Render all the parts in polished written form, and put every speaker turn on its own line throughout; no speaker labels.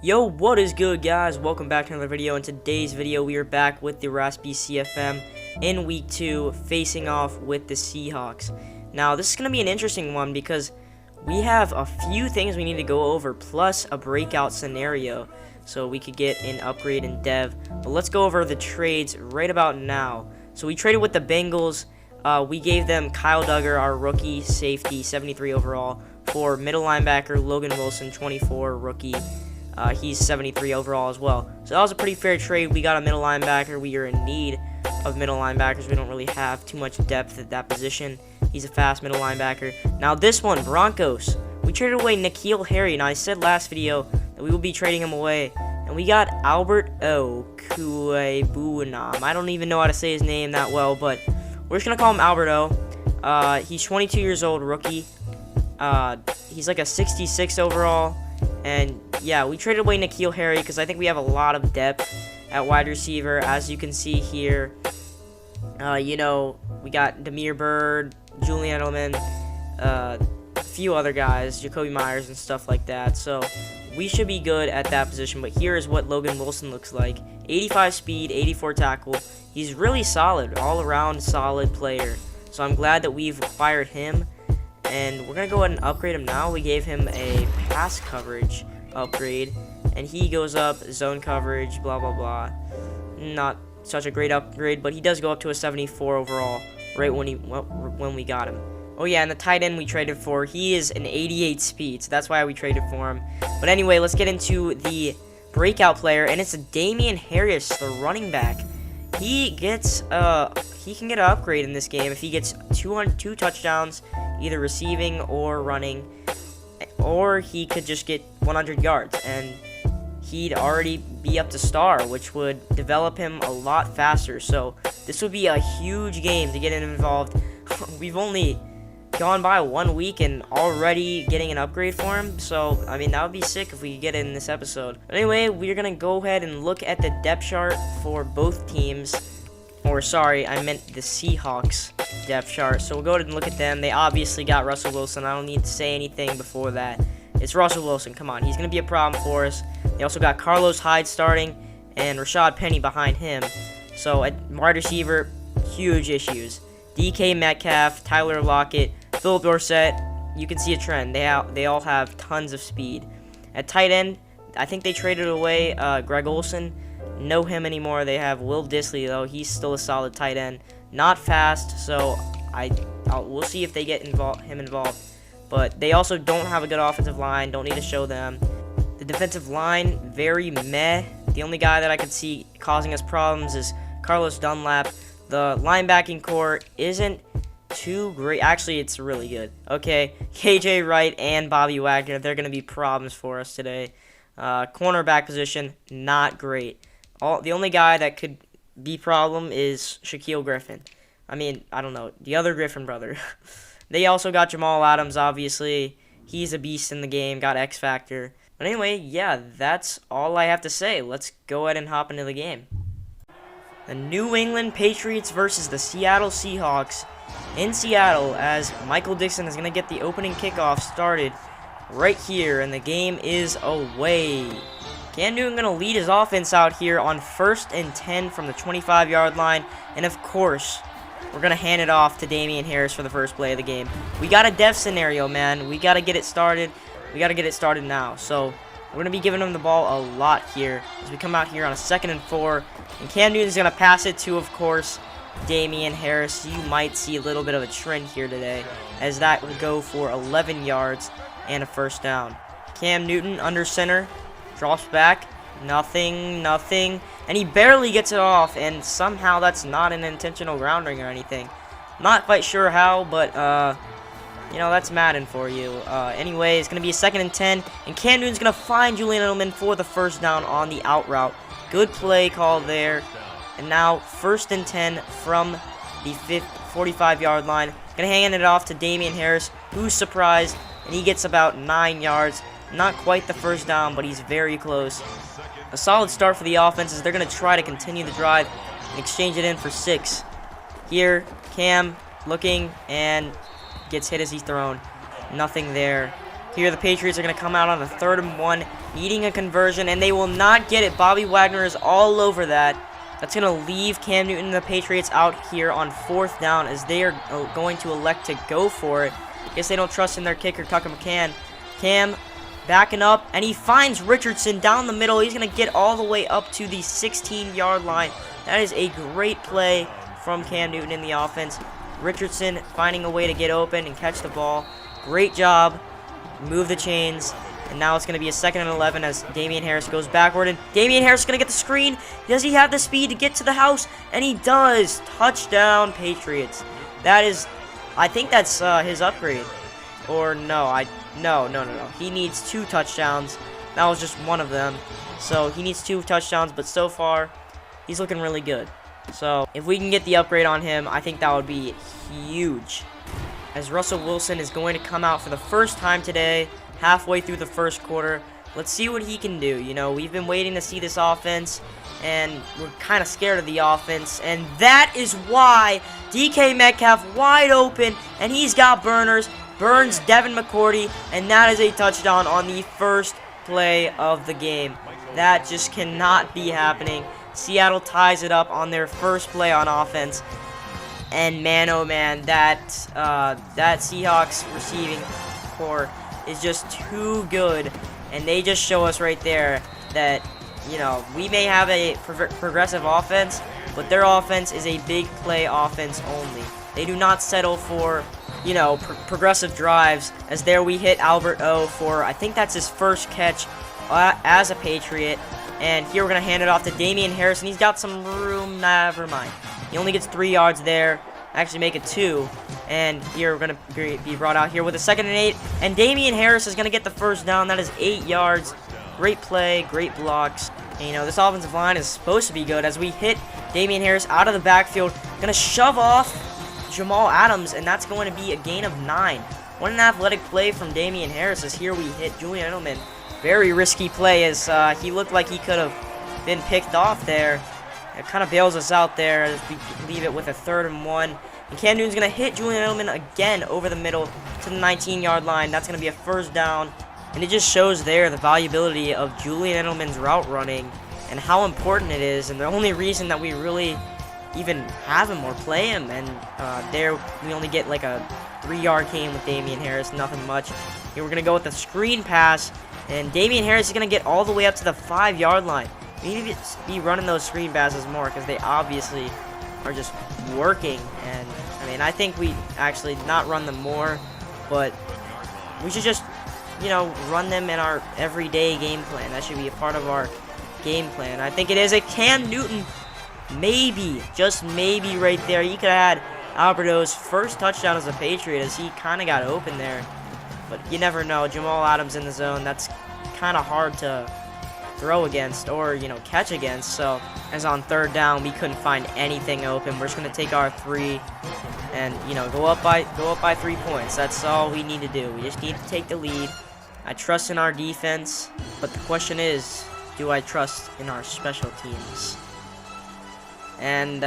Yo, what is good, guys? Welcome back to another video. In today's video, we are back with the Raspy CFM in week 2, facing off with the Seahawks. Now, this is going to be an interesting one because we have a few things we need to go over, plus a breakout scenario, so we could get an upgrade in dev. But let's go over the trades right about now. So we traded with the Bengals. We gave them Kyle Duggar, our rookie safety, 73 overall, for middle linebacker Logan Wilson, 24 rookie. He's 73 overall as well. So that was a pretty fair trade. We got a middle linebacker. We are in need of middle linebackers. We don't really have too much depth at that position. He's a fast middle linebacker. Now this one, Broncos. We traded away N'Keal Harry. Now I said last video that we will be trading him away. And we got Albert Okwuegbunam. I don't even know how to say his name that well, but we're just going to call him Albert O. He's 22 years old, rookie. He's like a 66 overall. And yeah, we traded away N'Keal Harry because I think we have a lot of depth at wide receiver. As you can see here, we got Damiere Byrd, Julian Edelman, a few other guys, Jacoby Myers and stuff like that. So we should be good at that position. But here is what Logan Wilson looks like. 85 speed, 84 tackle. He's really solid, all-around solid player. So I'm glad that we've acquired him. And we're going to go ahead and upgrade him now. We gave him a pass coverage upgrade. And he goes up, zone coverage, blah, blah, blah. Not such a great upgrade, but he does go up to a 74 overall right when we got him. Oh, yeah, and the tight end we traded for, he is an 88 speed. So that's why we traded for him. But anyway, let's get into the breakout player. And it's a Damien Harris, the running back. He gets he can get an upgrade in this game if he gets two touchdowns, either receiving or running, or he could just get 100 yards, and he'd already be up to star, which would develop him a lot faster. So this would be a huge game to get him involved. We've only gone by 1 week and already getting an upgrade for him, so I mean that would be sick if we could get it in this episode. But anyway, we're gonna go ahead and look at the depth chart for both teams. Or sorry, I meant the Seahawks depth chart. So we'll go ahead and look at them. They obviously got Russell Wilson. I don't need to say anything before that. It's Russell Wilson. Come on, he's going to be a problem for us. They also got Carlos Hyde starting and Rashad Penny behind him. So at wide receiver, huge issues. DK Metcalf, Tyler Lockett, Philip Dorsett. You can see a trend. They all have tons of speed. At tight end, I think they traded away Greg Olsen. Know him anymore. They have Will Dissly, though. He's still a solid tight end. Not fast, so we'll see if they get him involved. But they also don't have a good offensive line. Don't need to show them. The defensive line, very meh. The only guy that I could see causing us problems is Carlos Dunlap. The linebacking core isn't too great. Actually, it's really good. Okay, KJ Wright and Bobby Wagner, they're going to be problems for us today. Cornerback position, not great. The only guy that could be problem is Shaquille Griffin. I mean, I don't know. The other Griffin brother. They also got Jamal Adams, obviously. He's a beast in the game. Got X Factor. But anyway, yeah, that's all I have to say. Let's go ahead and hop into the game. The New England Patriots versus the Seattle Seahawks in Seattle, as Michael Dixon is going to get the opening kickoff started right here. And the game is away. Cam Newton going to lead his offense out here on 1st and 10 from the 25-yard line. And, of course, we're going to hand it off to Damien Harris for the first play of the game. We got a dev scenario, man. We got to get it started. We got to get it started now. So we're going to be giving him the ball a lot here as we come out here on a 2nd and 4. And Cam Newton's going to pass it to, of course, Damien Harris. You might see a little bit of a trend here today, as that will go for 11 yards and a first down. Cam Newton under center. Drops back, nothing, and he barely gets it off, and somehow that's not an intentional grounding or anything. Not quite sure how, but, that's Madden for you. Anyway, it's going to be a 2nd and 10, and Cam Newton's going to find Julian Edelman for the first down on the out route. Good play call there, and now 1st and 10 from the 45-yard line. Going to hand it off to Damien Harris, who's surprised, and he gets about 9 yards. Not quite the first down, but he's very close. A solid start for the offense as they're going to try to continue the drive and exchange it in for 6. Here, Cam looking and gets hit as he's thrown. Nothing there. Here, the Patriots are going to come out on a 3rd and 1 needing a conversion, and they will not get it. Bobby Wagner is all over that. That's going to leave Cam Newton and the Patriots out here on 4th down as they are going to elect to go for it. Guess they don't trust in their kicker, Tucker McCann. Cam backing up, and he finds Richardson down the middle. He's going to get all the way up to the 16-yard line. That is a great play from Cam Newton in the offense. Richardson finding a way to get open and catch the ball. Great job. Move the chains. And now it's going to be a 2nd and 11 as Damian Harris goes backward. And Damian Harris is going to get the screen. Does he have the speed to get to the house? And he does. Touchdown, Patriots. That is, I think that's his upgrade. Or no, no. He needs 2 touchdowns. That was just one of them. So he needs 2 touchdowns, but so far, he's looking really good. So if we can get the upgrade on him, I think that would be huge. As Russell Wilson is going to come out for the first time today, halfway through the first quarter. Let's see what he can do. You know, we've been waiting to see this offense, and we're kind of scared of the offense, and that is why DK Metcalf wide open, and he's got burners, burns Devin McCourty, and that is a touchdown on the first play of the game. That just cannot be happening. Seattle ties it up on their first play on offense, and man, oh man, that Seahawks receiving core is just too good, and they just show us right there that, you know, we may have a progressive offense, but their offense is a big play offense only. They do not settle for, you know, progressive drives, as there we hit Albert O for, I think that's his first catch as a Patriot, and here we're going to hand it off to Damian Harris, and he's got some room, never mind. He only gets 3 yards there. Actually make it 2, and here we're going to be brought out here with a 2nd and 8, and Damian Harris is going to get the first down. That is 8 yards. Great play, great blocks, and you know, this offensive line is supposed to be good as we hit Damian Harris out of the backfield, going to shove off Jamal Adams, and that's going to be a gain of 9. What an athletic play from Damian Harris as here we hit Julian Edelman. Very risky play as he looked like he could have been picked off there. It kind of bails us out there as we leave it with a 3rd and 1. And Cam Newton's going to hit Julian Edelman again over the middle to the 19-yard line. That's going to be a first down. And it just shows there the valuability of Julian Edelman's route running and how important it is. And the only reason that we really even have him or play him. And there we only get like a 3-yard gain with Damian Harris. Nothing much. Here we're going to go with the screen pass. And Damian Harris is going to get all the way up to the 5-yard line. We need to be running those screen passes more because they obviously are just working. And, I mean, I think we actually not run them more, but we should just, you know, run them in our everyday game plan. That should be a part of our game plan. I think it is a Cam Newton, maybe, just maybe right there. He could have had Alberto's first touchdown as a Patriot as he kind of got open there. But you never know. Jamal Adams in the zone, that's kind of hard to throw against or, you know, catch against. So as on 3rd down, we couldn't find anything open. We're just going to take our 3 and, you know, go up by 3 points. That's all we need to do. We just need to take the lead. I trust in our defense, but the question is, do I trust in our special teams? And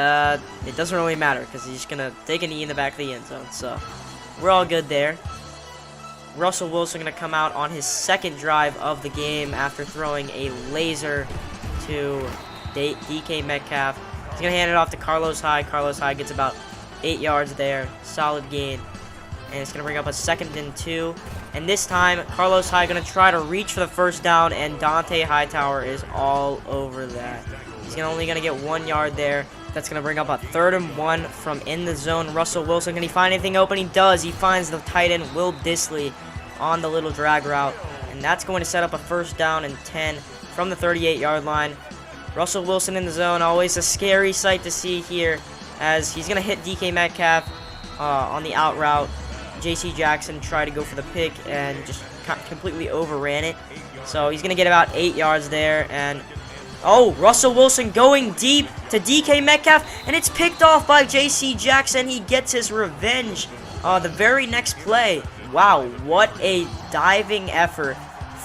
it doesn't really matter because he's just going to take a knee in the back of the end zone. So we're all good there. Russell Wilson going to come out on his 2nd drive of the game after throwing a laser to DK Metcalf. He's going to hand it off to Carlos Hyde. Carlos Hyde gets about 8 yards there. Solid gain. And it's going to bring up a 2nd and 2. And this time, Carlos Hyde going to try to reach for the first down, and Dante Hightower is all over that. He's only going to get 1 yard there. That's going to bring up a 3rd and 1 from in the zone. Russell Wilson, can he find anything open? He does. He finds the tight end, Will Dissly, on the little drag route. And that's going to set up a 1st down and 10 from the 38-yard line. Russell Wilson in the zone, always a scary sight to see here as he's going to hit DK Metcalf on the out route. J.C. Jackson tried to go for the pick and just completely overran it. So he's going to get about 8 yards there. And oh, Russell Wilson going deep to DK Metcalf, and it's picked off by J.C. Jackson. He gets his revenge the very next play. Wow, what a diving effort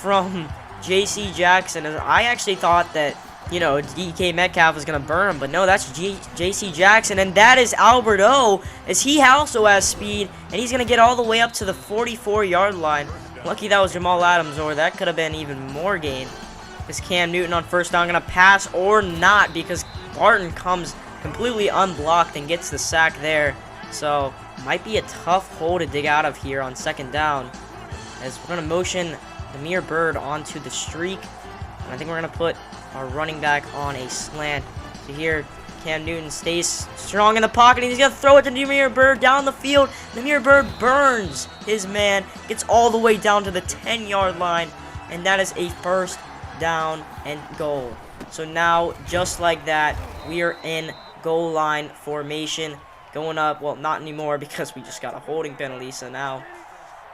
from J.C. Jackson. I actually thought that, you know, DK Metcalf was going to burn him, but no, that's J.C. Jackson, and that is Albert O, as he also has speed, and he's going to get all the way up to the 44-yard line. Lucky that was Jamal Adams, or that could have been even more gain. Is Cam Newton on first down going to pass or not? Because Barton comes completely unblocked and gets the sack there. So, might be a tough hole to dig out of here on second down. As we're going to motion Demir Bird onto the streak. And I think we're going to put our running back on a slant. So here, Cam Newton stays strong in the pocket, and he's going to throw it to Demir Bird down the field. Demir Bird burns his man, gets all the way down to the 10-yard line, and that is a first down and goal. So now, just like that, we are in goal line formation. Going up, well, not anymore because we just got a holding penalty, so now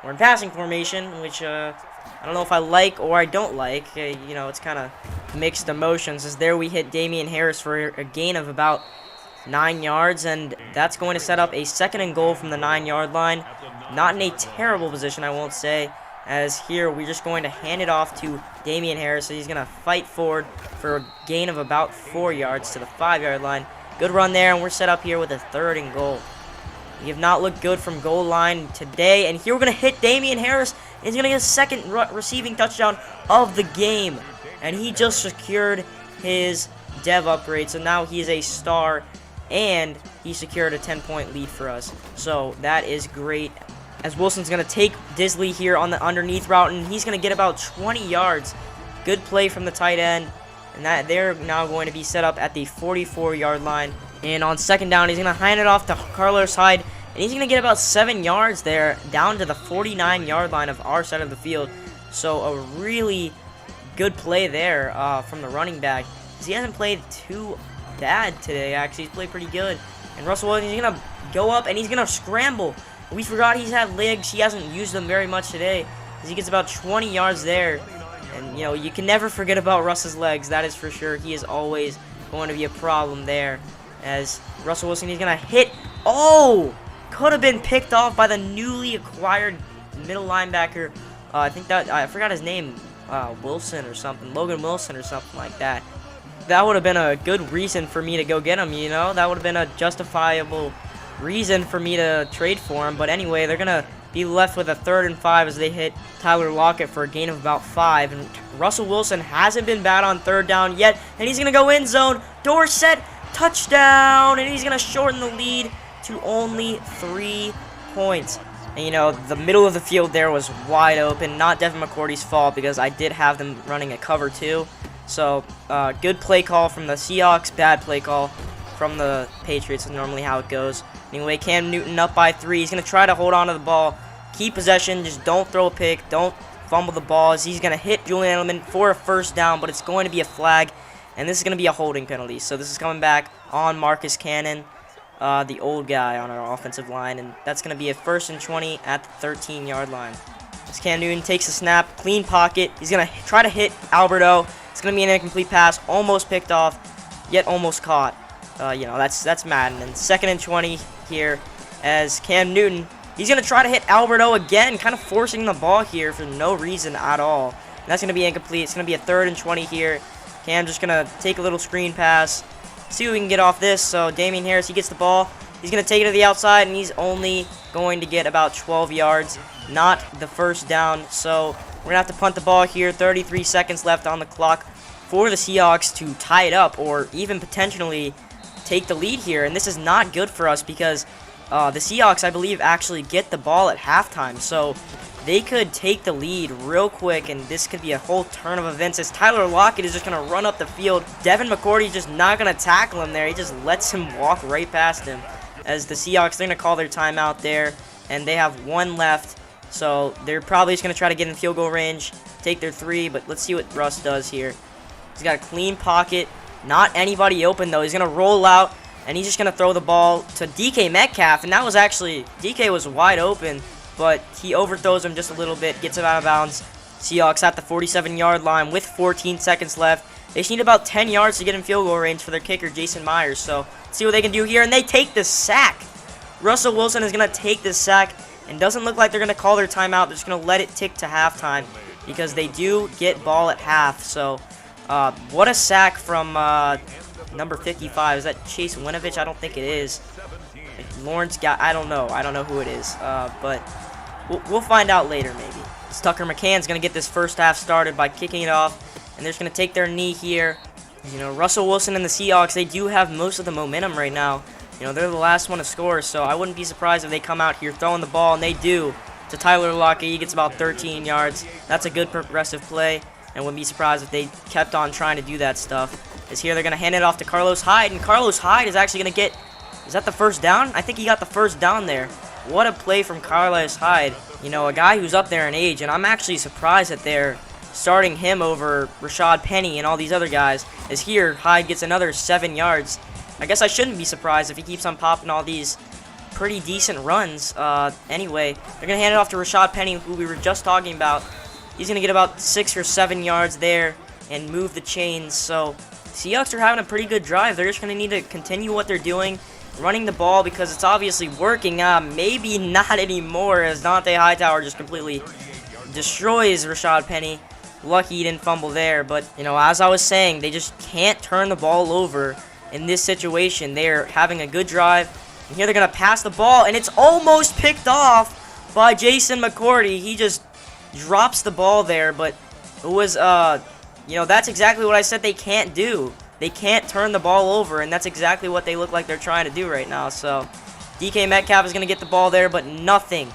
we're in passing formation, which I don't know if I like or I don't like. You know, it's kind of mixed emotions. As there we hit Damian Harris for a gain of about 9 yards, and that's going to set up a second and goal from the 9-yard line. Not in a terrible position, I won't say, as here we're just going to hand it off to Damian Harris. So he's going to fight forward for a gain of about 4 yards to the 5-yard line. Good run there, and we're set up here with a third and goal. We have not looked good from goal line today, and here we're going to hit Damian Harris. He's going to get a second receiving touchdown of the game, and he just secured his dev upgrade, so now he is a star, and he secured a 10-point lead for us. So that is great, as Wilson's going to take Disley here on the underneath route, and he's going to get about 20 yards. Good play from the tight end. And that they're now going to be set up at the 44-yard line. And on second down, he's going to hand it off to Carlos Hyde. And he's going to get about 7 yards there, down to the 49-yard line of our side of the field. So a really good play there from the running back. He hasn't played too bad today, actually. He's played pretty good. And Russell Wilson, he's going to go up and he's going to scramble. We forgot he's had legs. He hasn't used them very much today, because he gets about 20 yards there. And, you know, you can never forget about Russ's legs, that is for sure. He is always going to be a problem there. As Russell Wilson, he's going to hit. Oh! Could have been picked off by the newly acquired middle linebacker. I forgot his name. Wilson or something. Logan Wilson or something like that. That would have been a good reason for me to go get him, you know? That would have been a justifiable reason for me to trade for him. But anyway, they're going to be left with a 3rd and 5 as they hit Tyler Lockett for a gain of about 5. And Russell Wilson hasn't been bad on 3rd down yet. And he's going to go end zone. Dorsett, touchdown. And he's going to shorten the lead to only 3 points. And, you know, the middle of the field there was wide open. Not Devin McCourty's fault, because I did have them running a cover 2. So, good play call from the Seahawks. Bad play call from the Patriots. Is normally how it goes. Anyway, Cam Newton up by 3. He's going to try to hold on to the ball. Keep possession. Just don't throw a pick. Don't fumble the ball, as he's going to hit Julian Edelman for a first down, but it's going to be a flag, and this is going to be a holding penalty. So this is coming back on Marcus Cannon, the old guy on our offensive line, and that's going to be a 1st and 20 at the 13-yard line. As Cam Newton takes a snap, clean pocket. He's going to try to hit Alberto. It's going to be an incomplete pass, almost picked off, yet almost caught. You know, that's Madden. And 2nd and 20 here as Cam Newton, he's going to try to hit Alberto again, kind of forcing the ball here for no reason at all. And that's going to be incomplete. It's going to be a 3rd and 20 here. Cam just going to take a little screen pass, see what we can get off this. So Damian Harris, he gets the ball. He's going to take it to the outside, and he's only going to get about 12 yards, not the first down. So we're going to have to punt the ball here. 33 seconds left on the clock for the Seahawks to tie it up, or even potentially take the lead here. And this is not good for us, because the Seahawks, I believe, actually get the ball at halftime. So they could take the lead real quick, and this could be a whole turn of events, as Tyler Lockett is just going to run up the field. Devin McCourty's just not going to tackle him there. He just lets him walk right past him. As the Seahawks, they're going to call their timeout there, and they have 1 left. So they're probably just going to try to get in field goal range, take their 3, but let's see what Russ does here. He's got a clean pocket. Not anybody open, though. He's going to roll out, and he's just going to throw the ball to DK Metcalf. And that was actually, DK was wide open, but he overthrows him just a little bit, gets him out of bounds. Seahawks at the 47-yard line with 14 seconds left. They just need about 10 yards to get in field goal range for their kicker, Jason Myers. So let's see what they can do here, and they take the sack. Russell Wilson is going to take this sack, and doesn't look like they're going to call their timeout. They're just going to let it tick to halftime, because they do get ball at half. So what a sack from number 55. Is that Chase Winovich? I don't think it is. Lawrence got, I don't know who it is. But we'll find out later, maybe. Tucker McCann's going to get this first half started by kicking it off, and they're just going to take their knee here. You know, Russell Wilson and the Seahawks, they do have most of the momentum right now. You know, they're the last one to score, so I wouldn't be surprised if they come out here throwing the ball, and they do, to Tyler Lockett. He gets about 13 yards. That's a good progressive play, and wouldn't be surprised if they kept on trying to do that stuff. As here, they're going to hand it off to Carlos Hyde, and Carlos Hyde is actually going to get, is that the first down? I think he got the first down there. What a play from Carlos Hyde. You know, a guy who's up there in age, and I'm actually surprised that they're starting him over Rashad Penny and all these other guys. As here, Hyde gets another 7 yards. I guess I shouldn't be surprised if he keeps on popping all these pretty decent runs. Anyway, they're going to hand it off to Rashad Penny, who we were just talking about. He's going to get about 6 or 7 yards there and move the chains. So, Seahawks are having a pretty good drive. They're just going to need to continue what they're doing, running the ball, because it's obviously working. Maybe not anymore, as Dante Hightower just completely destroys Rashad Penny. Lucky he didn't fumble there, but, you know, as I was saying, they just can't turn the ball over in this situation. They're having a good drive, and here they're going to pass the ball, and it's almost picked off by Jason McCourty. He just drops the ball there, but it was, you know, that's exactly what I said they can't do. They can't turn the ball over, and that's exactly what they look like they're trying to do right now. So, DK Metcalf is going to get the ball there, but nothing,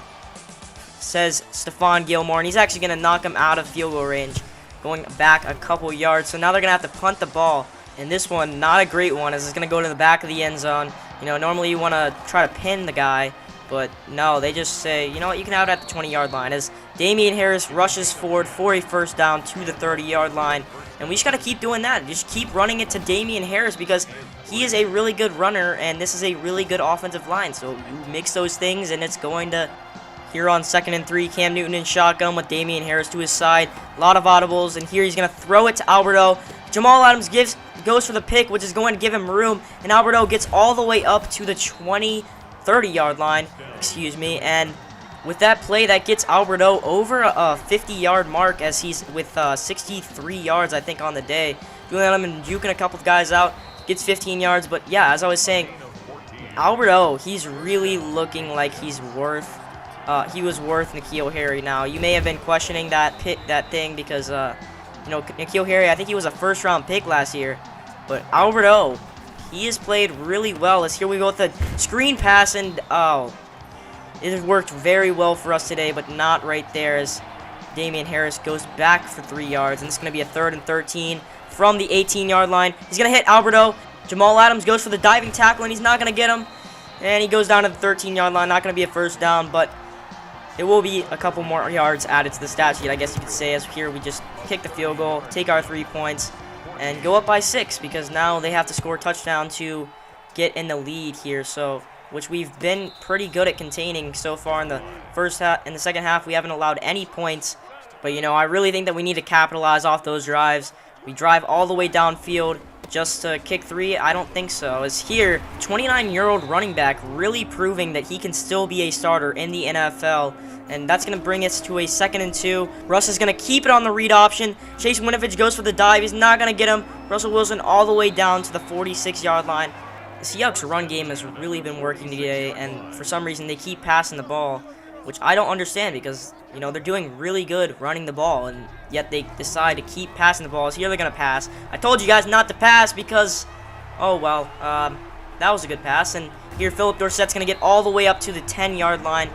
says Stephon Gilmore, and he's actually going to knock him out of field goal range, going back a couple yards. So now they're going to have to punt the ball, and this one, not a great one, as it's going to go to the back of the end zone. You know, normally you want to try to pin the guy, but no, they just say, you know what, you can have it at the 20-yard line, as Damian Harris rushes forward for a first down to the 30-yard line. And we just got to keep doing that. Just keep running it to Damian Harris, because he is a really good runner, and this is a really good offensive line. So you mix those things, and it's going to, here on 2nd and 3, Cam Newton in shotgun with Damian Harris to his side. A lot of audibles, and here he's going to throw it to Alberto. Jamal Adams goes for the pick, which is going to give him room, and Alberto gets all the way up to the 30-yard line, and with that play, that gets Alberto over a 50-yard mark, as he's with 63 yards, I think, on the day. Julian Edelman juking a couple of guys out, gets 15 yards. But, yeah, as I was saying, Alberto, he's really looking like he was worth N'Keal Harry. Now, you may have been questioning that thing because, you know, N'Keal Harry, I think he was a first-round pick last year. But Alberto, he has played really well. As here we go with the screen pass, and, oh, it has worked very well for us today, but not right there, as Damian Harris goes back for 3 yards. And it's going to be a 3rd and 13 from the 18-yard line. He's going to hit Alberto. Jamal Adams goes for the diving tackle, and he's not going to get him. And he goes down to the 13-yard line. Not going to be a first down, but it will be a couple more yards added to the stat sheet, I guess you could say, as here we just kick the field goal, take our 3 points, and go up by 6, because now they have to score a touchdown to get in the lead here. So, which we've been pretty good at containing so far in the first half. In the second half, we haven't allowed any points. But, you know, I really think that we need to capitalize off those drives. We drive all the way downfield just to kick 3. I don't think so. As here, 29-year-old running back really proving that he can still be a starter in the NFL. And that's going to bring us to a 2nd and 2. Russ is going to keep it on the read option. Chase Winovich goes for the dive. He's not going to get him. Russell Wilson all the way down to the 46-yard line. The Seahawks' run game has really been working today, and for some reason they keep passing the ball, which I don't understand, because, you know, they're doing really good running the ball, and yet they decide to keep passing the balls. Here they're going to pass. I told you guys not to pass because, oh, well, that was a good pass. And here Philip Dorsett's going to get all the way up to the 10-yard line,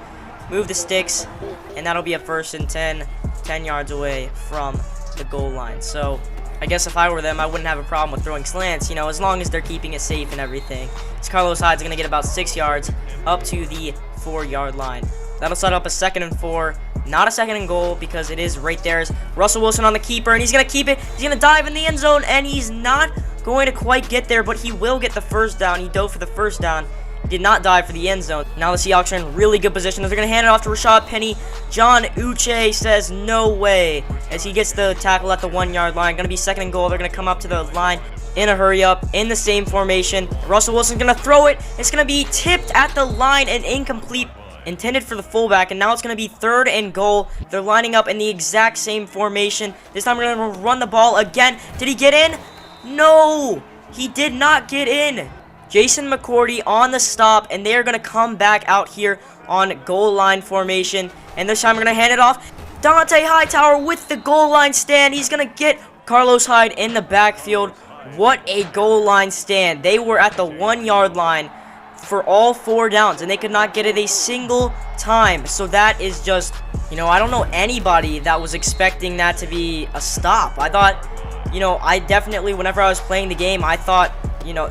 move the sticks, and that'll be a 1st and 10 yards away from the goal line. So I guess if I were them, I wouldn't have a problem with throwing slants, you know, as long as they're keeping it safe and everything. As Carlos Hyde's going to get about 6 yards up to the 4-yard line. That'll set up a 2nd and 4. Not a 2nd and goal, because it is right there. Is Russell Wilson on the keeper, and he's going to keep it. He's going to dive in the end zone, and he's not going to quite get there, but he will get the first down. He dove for the first down. Did not dive for the end zone. Now the Seahawks are in really good position. They're going to hand it off to Rashad Penny. John Uche says no way, as he gets the tackle at the 1-yard line. Going to be 2nd and goal. They're going to come up to the line in a hurry up in the same formation. Russell Wilson's going to throw it. It's going to be tipped at the line and incomplete. Intended for the fullback, and now it's going to be 3rd and goal. They're lining up in the exact same formation. This time we're going to run the ball again. Did he get in? No, he did not get in. Jason McCourty on the stop, and they're going to come back out here on goal line formation. And this time we're going to hand it off. Dante Hightower with the goal line stand. He's going to get Carlos Hyde in the backfield. What a goal line stand. They were at the 1 yard line for all 4 downs, and they could not get it a single time. So that is just, I don't know anybody that was expecting that to be a stop. I thought, I definitely, whenever I was playing the game, I thought,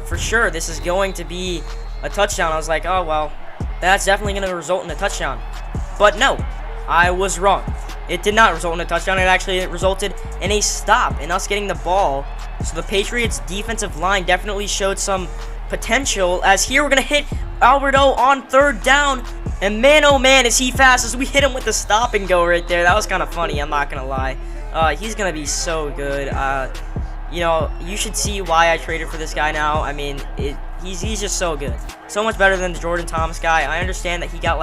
for sure this is going to be a touchdown. I was like, oh, well, that's definitely going to result in a touchdown. But no, I was wrong. It did not result in a touchdown. It actually resulted in a stop and us getting the ball. So the Patriots defensive line definitely showed some potential, as here we're going to hit Alberto on 3rd down. And man, oh man, is he fast, as we hit him with the stop and go right there. That was kind of funny, I'm not going to lie. He's going to be so good. You should see why I traded for this guy now. I mean, he's just so good. So much better than the Jordan Thomas guy. I understand that he got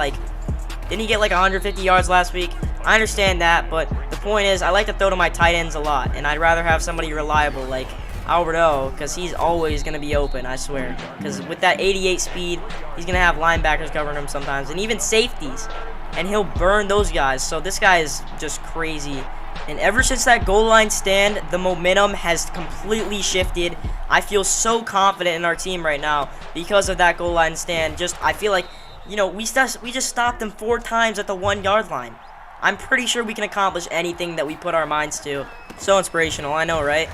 didn't he get 150 yards last week? I understand that, but the point is, I like to throw to my tight ends a lot, and I'd rather have somebody reliable like Alberto, because he's always going to be open, I swear. Because with that 88 speed, he's going to have linebackers covering him sometimes, and even safeties, and he'll burn those guys. So this guy is just crazy. And ever since that goal line stand, the momentum has completely shifted. I feel so confident in our team right now because of that goal line stand. I feel like, we just stopped them 4 times at the 1 yard line. I'm pretty sure we can accomplish anything that we put our minds to. So inspirational, I know, right?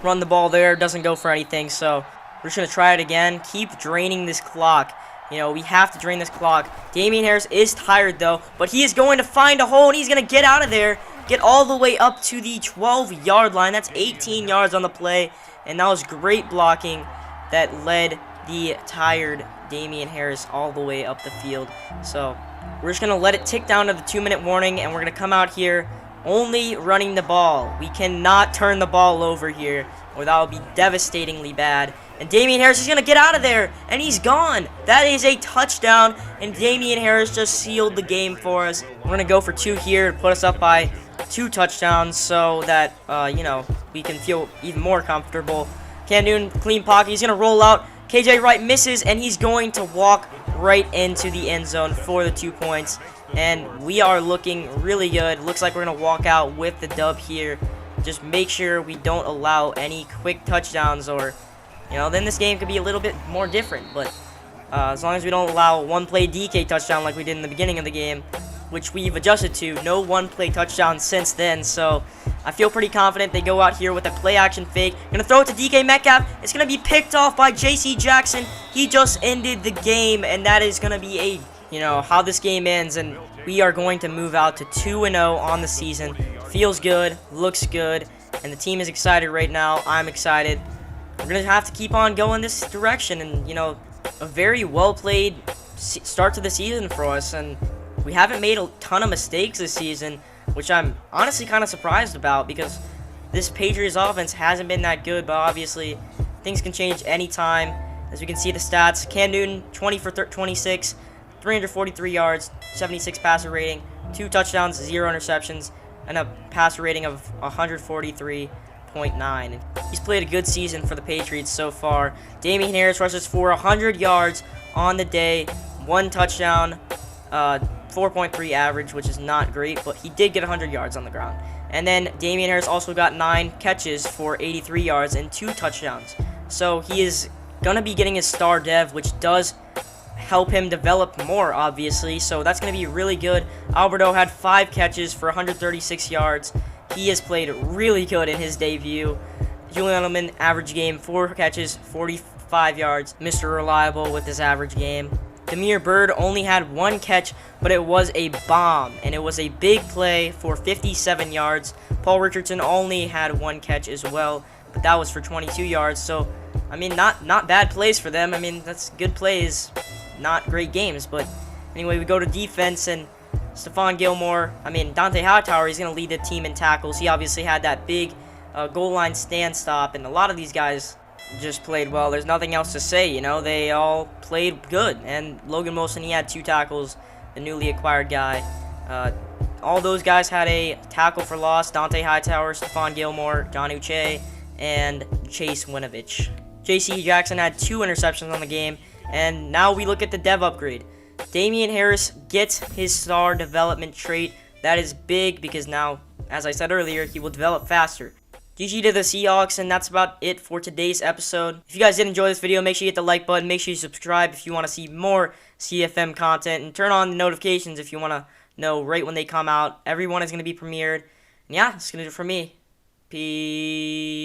Run the ball there, doesn't go for anything, so we're just going to try it again. Keep draining this clock. We have to drain this clock. Damian Harris is tired, though, but he is going to find a hole, and he's going to get out of there. Get all the way up to the 12 yard line. That's 18 yards on the play, and that was great blocking that led the tired Damian Harris all the way up the field. So we're just going to let it tick down to the 2-minute warning, and we're going to come out here only running the ball. We cannot turn the ball over here, or that would be devastatingly bad. And Damian Harris is going to get out of there, and he's gone. That is a touchdown, and Damian Harris just sealed the game for us. We're going to go for 2 here to put us up by 2 touchdowns so that, we can feel even more comfortable. Cam Newton, clean pocket. He's going to roll out. KJ Wright misses, and he's going to walk right into the end zone for the 2 points. And we are looking really good. Looks like we're going to walk out with the dub here. Just make sure we don't allow any quick touchdowns, or, then this game could be a little bit more different. But as long as we don't allow a 1-play DK touchdown like we did in the beginning of the game, which we've adjusted to, no 1-play touchdown since then. So I feel pretty confident. They go out here with a play-action fake. Gonna throw it to DK Metcalf. It's gonna be picked off by J.C. Jackson. He just ended the game, and that is gonna be how this game ends. And we are going to move out to 2-0 on the season. Feels good, looks good, and the team is excited right now. I'm excited. We're gonna have to keep on going this direction, and a very well-played start to the season for us. And we haven't made a ton of mistakes this season, which I'm honestly kind of surprised about, because this Patriots offense hasn't been that good, but obviously things can change anytime. As we can see the stats, Cam Newton, 20 for 26, 343 yards, 76 passer rating, 2 touchdowns, 0 interceptions, and a passer rating of 143.9. He's played a good season for the Patriots so far. Damian Harris rushes for 100 yards on the day, 1 touchdown, 4.3 average, which is not great, but he did get 100 yards on the ground. And then Damian Harris also got 9 catches for 83 yards and 2 touchdowns. So he is going to be getting his star dev, which does help him develop more, obviously. So that's going to be really good. Alberto had 5 catches for 136 yards. He has played really good in his debut. Julian Edelman, average game, 4 catches, 45 yards. Mr. Reliable with his average game. Demir Bird only had 1 catch, but it was a bomb, and it was a big play for 57 yards. Paul Richardson only had 1 catch as well, but that was for 22 yards. So, I mean, not bad plays for them. I mean, that's good plays, not great games. But anyway, we go to defense, and Stephon Gilmore, Dante Hightower, he's going to lead the team in tackles. He obviously had that big goal line stand stop, and a lot of these guys just played well. There's nothing else to say, they all played good. And Logan Wilson, he had 2 tackles, the newly acquired guy. All those guys had a tackle for loss. Dante Hightower, Stephon Gilmore, John Uche, and Chase Winovich. J.C. Jackson had 2 interceptions on the game. And now we look at the dev upgrade. Damian Harris gets his star development trait That is big because now, as I said earlier, he will develop faster. GG to the Seahawks, and that's about it for today's episode. If you guys did enjoy this video, make sure you hit the like button. Make sure you subscribe if you want to see more CFM content. And turn on the notifications if you want to know right when they come out. Everyone is going to be premiered. And yeah, that's going to do it for me. Peace.